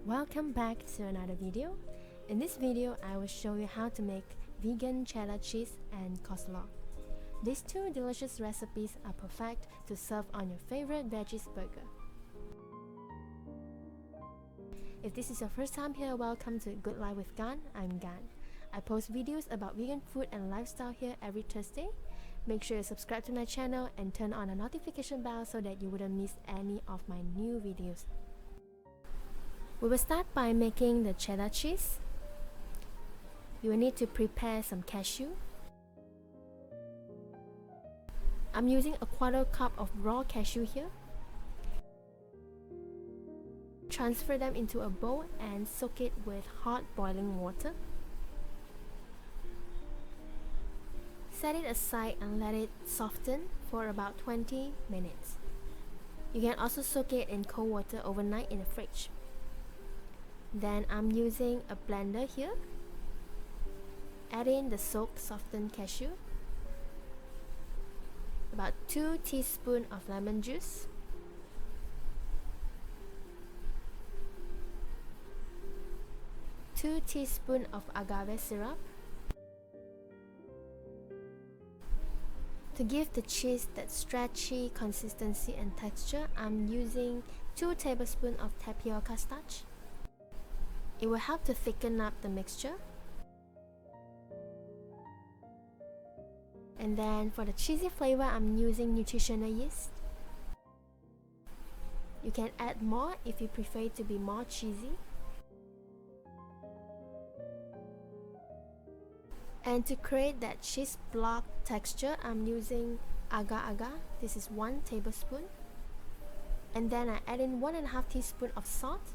Welcome back to another video. In this video, I will show you how to make vegan cheddar cheese and coleslaw. These two delicious recipes are perfect to serve on your favorite veggies burger. If this is your first time here, welcome to Good Life with Gan. I'm Gan. I post videos about vegan food and lifestyle here every Thursday. Make sure you subscribe to my channel and turn on the notification bell so that you wouldn't miss any of my new videos. We will start by making the cheddar cheese. You will need to prepare some cashew. I'm using a 1/4 cup of raw cashew here. Transfer them into a bowl and soak it with hot boiling water. Set it aside and let it soften for about 20 minutes. You can also soak it in cold water overnight in the fridge. Then I'm using a blender here. Add in the soaked softened cashew, about 2 teaspoons of lemon juice, two teaspoons of agave syrup. To give the cheese that stretchy consistency and texture, I'm using 2 tablespoons of tapioca starch. It will help to thicken up the mixture. And then for the cheesy flavor, I'm using nutritional yeast. You can add more if you prefer it to be more cheesy. And to create that cheese block texture, I'm using agar-agar. This is 1 tablespoon. And then I add in 1.5 teaspoons of salt.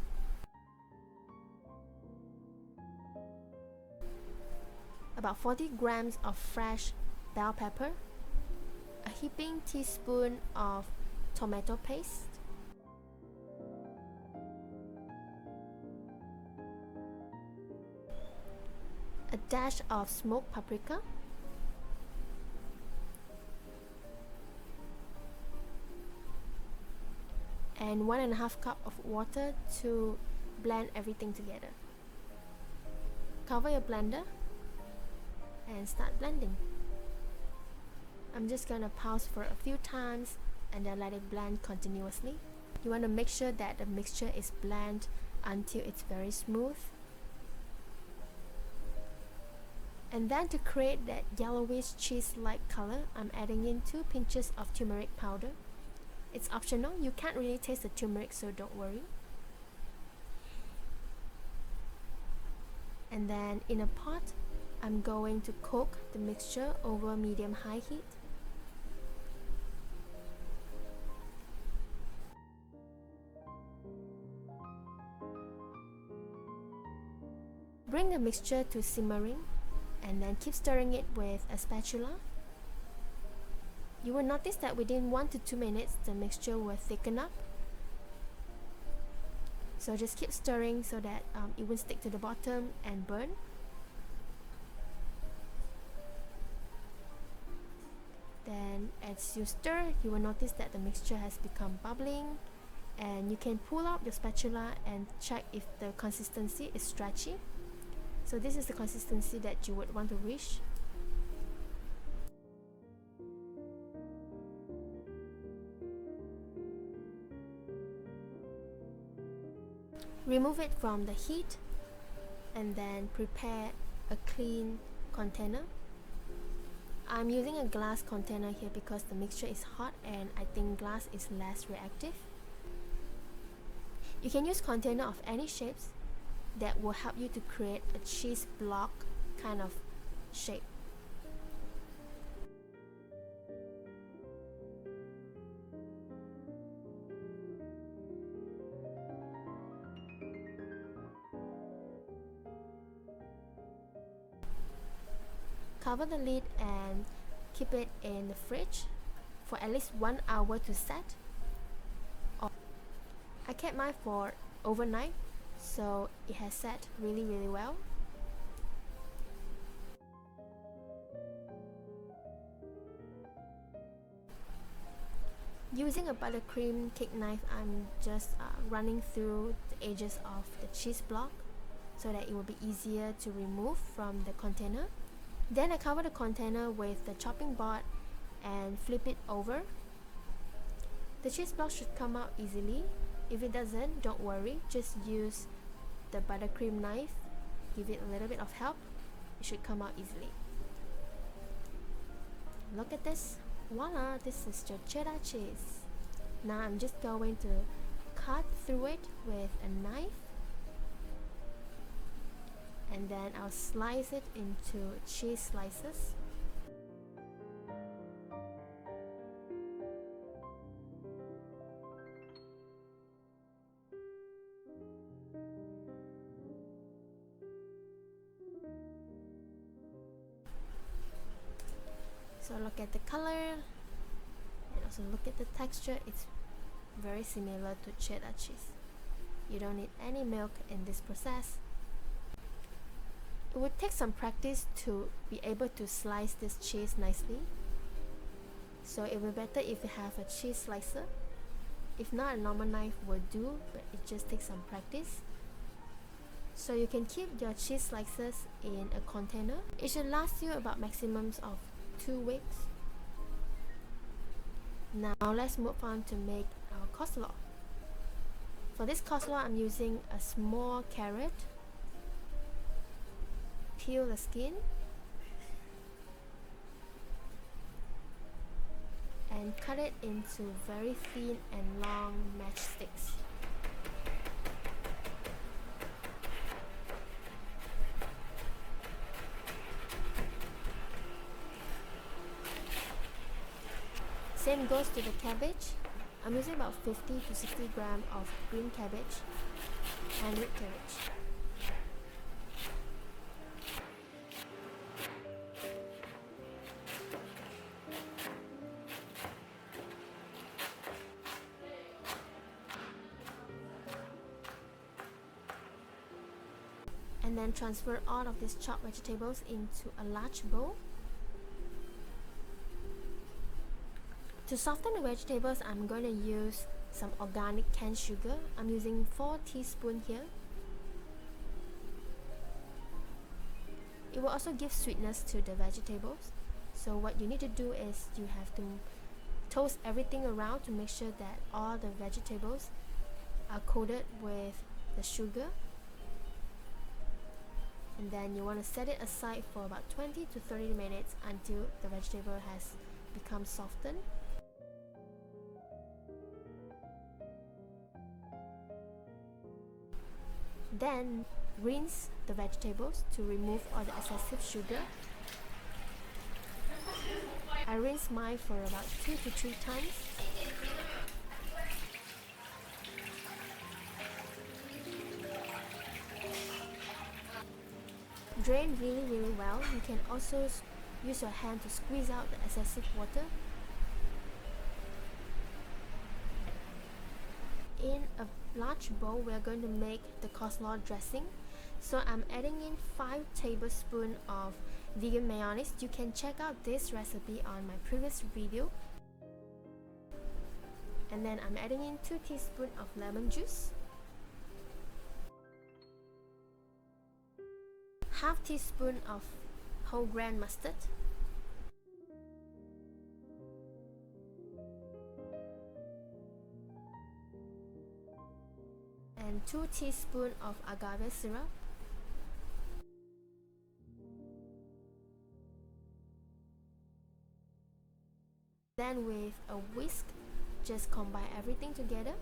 About 40 grams of fresh bell pepper, a heaping teaspoon of tomato paste, a dash of smoked paprika, and 1.5 cup of water to blend everything together. Cover your blender and start blending. I'm just gonna pause for a few times and then let it blend continuously. You want to make sure that the mixture is blended until it's very smooth. And then to create that yellowish cheese-like color, I'm adding in 2 pinches of turmeric powder. It's optional, you can't really taste the turmeric, so don't worry. And then in a pot, I'm going to cook the mixture over medium-high heat. Bring the mixture to simmering and then keep stirring it with a spatula. You will notice that within 1 to 2 minutes the mixture will thicken up. So just keep stirring so that it won't stick to the bottom and burn. Then as you stir, you will notice that the mixture has become bubbling, and you can pull out your spatula and check if the consistency is stretchy. So this is the consistency that you would want to reach. Remove it from the heat and then prepare a clean container. I'm using a glass container here because the mixture is hot and I think glass is less reactive. You can use container of any shapes that will help you to create a cheese block kind of shape. Cover the lid and keep it in the fridge for at least 1 hour to set. I kept mine for overnight, so it has set really well. Using a buttercream cake knife, I'm just running through the edges of the cheese block so that it will be easier to remove from the container. Then I cover the container with the chopping board and flip it over. The cheese block should come out easily. If it doesn't, don't worry, just use the buttercream knife, give it a little bit of help, it should come out easily. Look at this, voila, this is your cheddar cheese. Now I'm just going to cut through it with a knife, and then I'll slice it into cheese slices. So look at the color and also look at the texture. It's very similar to cheddar cheese. You don't need any milk in this process. It would take some practice to be able to slice this cheese nicely. So it will be better if you have a cheese slicer. If not, a normal knife will do, but it just takes some practice. So you can keep your cheese slices in a container. It should last you about maximums of 2 weeks. Now let's move on to make our coleslaw. For this coleslaw, I'm using a small carrot. Peel the skin and cut it into very thin and long matchsticks. Same goes to the cabbage. I'm using about 50 to 60 grams of green cabbage and red cabbage. And then transfer all of these chopped vegetables into a large bowl. To soften the vegetables, I'm going to use some organic canned sugar. I'm using 4 teaspoons here. It will also give sweetness to the vegetables. So what you need to do is you have to toast everything around to make sure that all the vegetables are coated with the sugar. And then you want to set it aside for about 20 to 30 minutes until the vegetable has become softened. Then rinse the vegetables to remove all the excessive sugar. I rinse mine for about 2 to 3 times. Drain really well. You can also use your hand to squeeze out the excessive water. In a large bowl, we are going to make the coleslaw dressing. So I'm adding in 5 tablespoons of vegan mayonnaise. You can check out this recipe on my previous video. And then I'm adding in 2 teaspoons of lemon juice, half teaspoon of whole grain mustard, and 2 teaspoons of agave syrup. Then with a whisk, just combine everything together.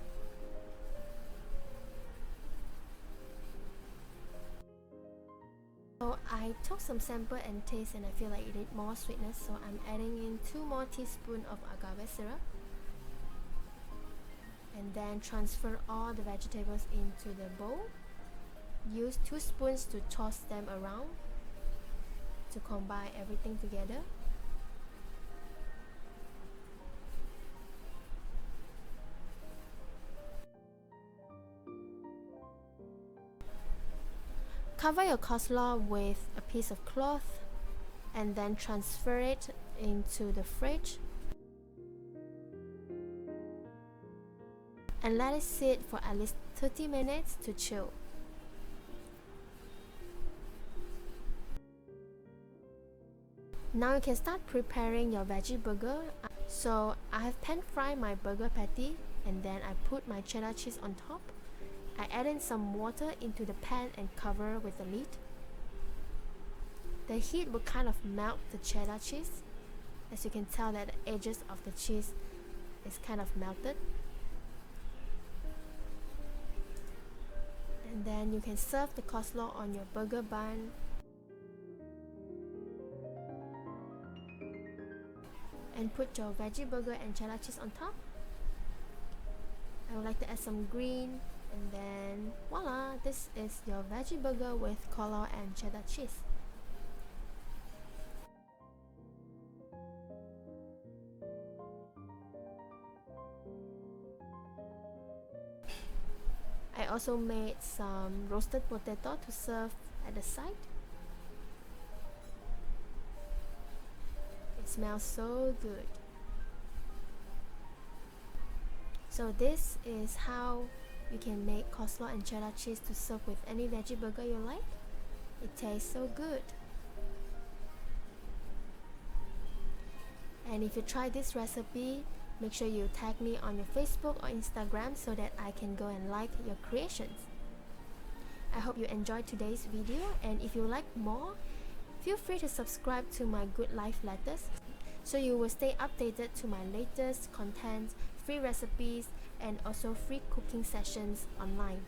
So I took some sample and taste, and I feel like it needs more sweetness, so I'm adding in 2 more teaspoons of agave syrup. And then transfer all the vegetables into the bowl. Use 2 spoons to toss them around to combine everything together. Cover your coleslaw with a piece of cloth and then transfer it into the fridge. and let it sit for at least 30 minutes to chill. Now you can start preparing your veggie burger. So I have pan fried my burger patty, and then I put my cheddar cheese on top. I add in some water into the pan and cover with the lid. The heat will kind of melt the cheddar cheese. As you can tell that the edges of the cheese is kind of melted. And then you can serve the coleslaw on your burger bun. And put your veggie burger and cheddar cheese on top. I would like to add some green, and then voila, this is your veggie burger with coleslaw and cheddar cheese. I also made some roasted potato to serve at the side. It smells so good. So this is how you can make coleslaw and cheddar cheese to serve with any veggie burger you like. It tastes so good. And if you try this recipe, make sure you tag me on your Facebook or Instagram so that I can go and like your creations. I hope you enjoyed today's video, and if you like more, feel free to subscribe to my Good Life Letters so you will stay updated to my latest content, free recipes, and also free cooking sessions online.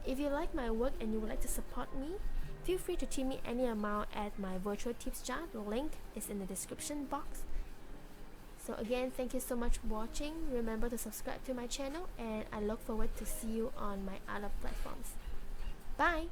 If you like my work and you would like to support me, feel free to tip me any amount at my virtual tips jar. The link is in the description box. So again, thank you so much for watching. Remember to subscribe to my channel, and I look forward to see you on my other platforms. Bye!